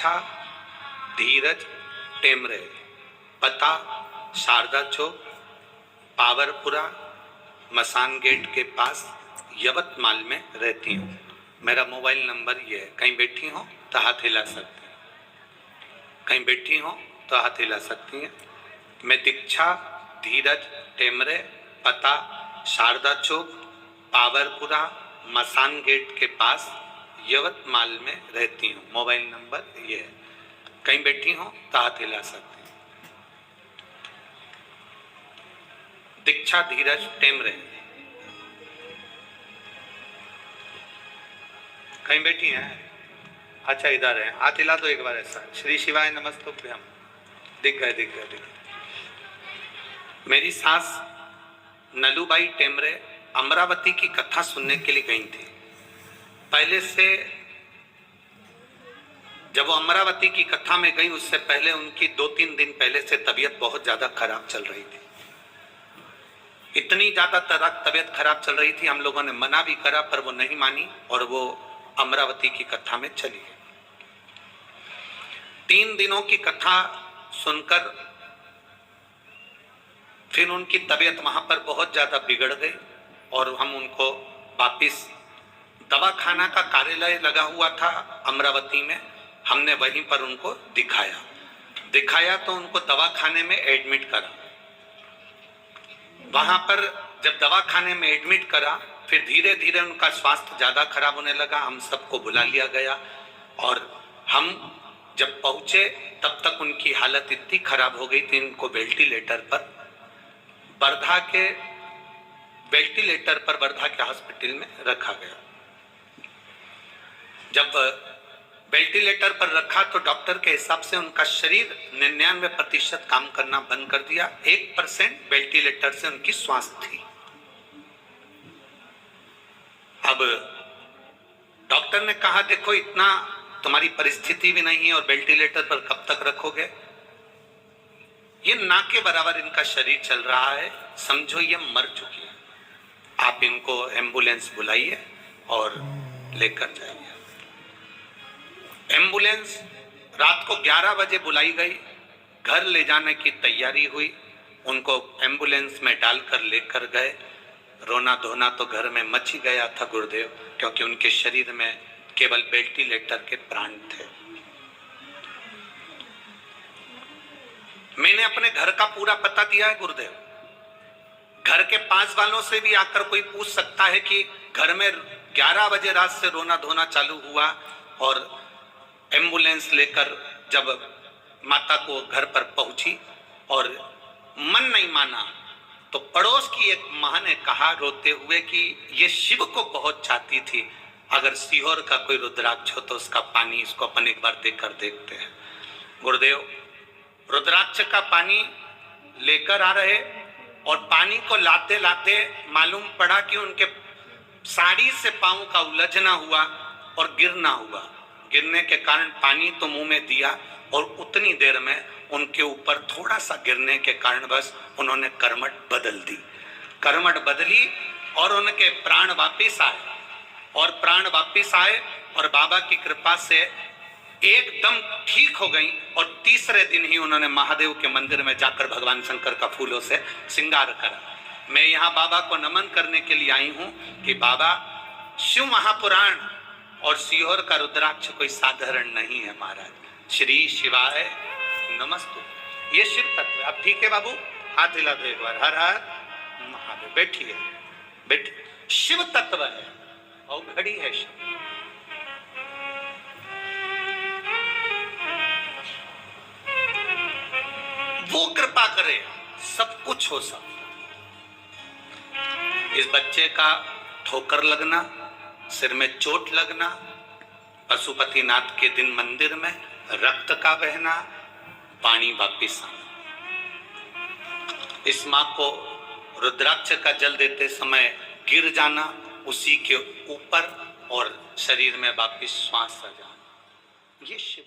दीक्षा धीरज टेमरे, पता शारदा चौक, पावरपुरा, मसान गेट के पास, यवतमाल में रहती हूँ। मेरा मोबाइल नंबर ये है। कहीं बैठी हो तो हाथ हिला सकती हैं, कहीं बैठी हो तो हाथ हिला सकती हैं। मैं दीक्षा धीरज टेमरे, पता शारदा चौक, पावरपुरा, मसान गेट के पास, यवतमाल में रहती हूँ। मोबाइल नंबर ये है। कहीं बैठी हो तो हाथ हिला सकती हैं। दीक्षा धीरज टेमरे, कहीं बैठी हैं? अच्छा इधर है, हाथ हिला दो एक बार ऐसा। श्री शिवाय नमस्तुभ्यम। दिख गए दिख गए दिख गए। मेरी सास नलूबाई टेमरे अमरावती की कथा सुनने के लिए गई थी। पहले से जब वो अमरावती की कथा में गई उससे पहले उनकी 2-3 दिन पहले से तबीयत बहुत ज्यादा खराब चल रही थी। इतनी ज्यादा तबीयत खराब चल रही थी, हम लोगों ने मना भी करा पर वो नहीं मानी और वो अमरावती की कथा में चली गई। 3 दिनों की कथा सुनकर फिर उनकी तबीयत वहां पर बहुत ज्यादा बिगड़ गई और हम उनको वापिस दवाखाना का कार्यालय लगा हुआ था अमरावती में, हमने वहीं पर उनको दिखाया तो उनको दवाखाने में एडमिट करा। वहां पर जब दवाखाने में एडमिट करा फिर धीरे धीरे उनका स्वास्थ्य ज्यादा खराब होने लगा। हम सबको बुला लिया गया और हम जब पहुंचे तब तक उनकी हालत इतनी खराब हो गई थी, इनको वेंटिलेटर पर वर्धा के हॉस्पिटल में रखा गया। जब वेंटिलेटर पर रखा तो डॉक्टर के हिसाब से उनका शरीर 99% काम करना बंद कर दिया। 1% वेंटिलेटर से उनकी श्वास थी। अब डॉक्टर ने कहा देखो इतना तुम्हारी परिस्थिति भी नहीं है और वेंटिलेटर पर कब तक रखोगे, ये ना के बराबर इनका शरीर चल रहा है, समझो ये मर चुकी है, आप इनको एम्बुलेंस बुलाइए और लेकर जाइए। एम्बुलेंस रात को 11 बजे बुलाई गई, घर ले जाने की तैयारी हुई, उनको एम्बुलेंस में डालकर लेकर गए। रोना धोना तो घर में मच ही गया था गुरुदेव, क्योंकि उनके शरीर में केवल वेंटिलेटर के प्राण थे। मैंने अपने घर का पूरा पता दिया है गुरुदेव। घर के पास वालों से भी आकर कोई पूछ सकता है कि घर में 11 बजे रात से रोना धोना चालू हुआ और एम्बुलेंस लेकर जब माता को घर पर पहुंची और मन नहीं माना तो पड़ोस की एक मां ने कहा रोते हुए कि ये शिव को बहुत चाहती थी, अगर सीहोर का कोई रुद्राक्ष हो तो उसका पानी इसको अपन एक बार देकर देखते हैं। गुरुदेव रुद्राक्ष का पानी लेकर आ रहे और पानी को लाते लाते मालूम पड़ा कि उनके साड़ी से पांव का उलझना हुआ और गिरना हुआ। गिरने के कारण पानी तो मुंह में दिया और उतनी देर में उनके ऊपर थोड़ा सा गिरने के कारण बस उन्होंने करमट बदल दी। करमट बदली और उनके प्राण वापिस आए और बाबा की कृपा से एकदम ठीक हो गई और तीसरे दिन ही उन्होंने महादेव के मंदिर में जाकर भगवान शंकर का फूलों से श्रृंगार करा। मैं यहाँ बाबा को नमन करने के लिए आई हूँ कि बाबा शिव महापुराण और सीहोर का रुद्राक्ष कोई साधारण नहीं है महाराज। श्री शिवाय नमस्तु। ये शिव तत्व है। अब ठीक है बाबू, हाथ हिला दो एक बार। हर हर महादेव। बैठिए बैठिए। शिव तत्व है और घड़ी है शिव। वो कृपा करे सब कुछ हो सकता। इस बच्चे का ठोकर लगना, सिर में चोट लगना, पशुपतिनाथ के दिन मंदिर में रक्त का बहना, पानी वापिस आना, इस मां को रुद्राक्ष का जल देते समय गिर जाना, उसी के ऊपर और शरीर में वापिस श्वास आ जाना, ये शिव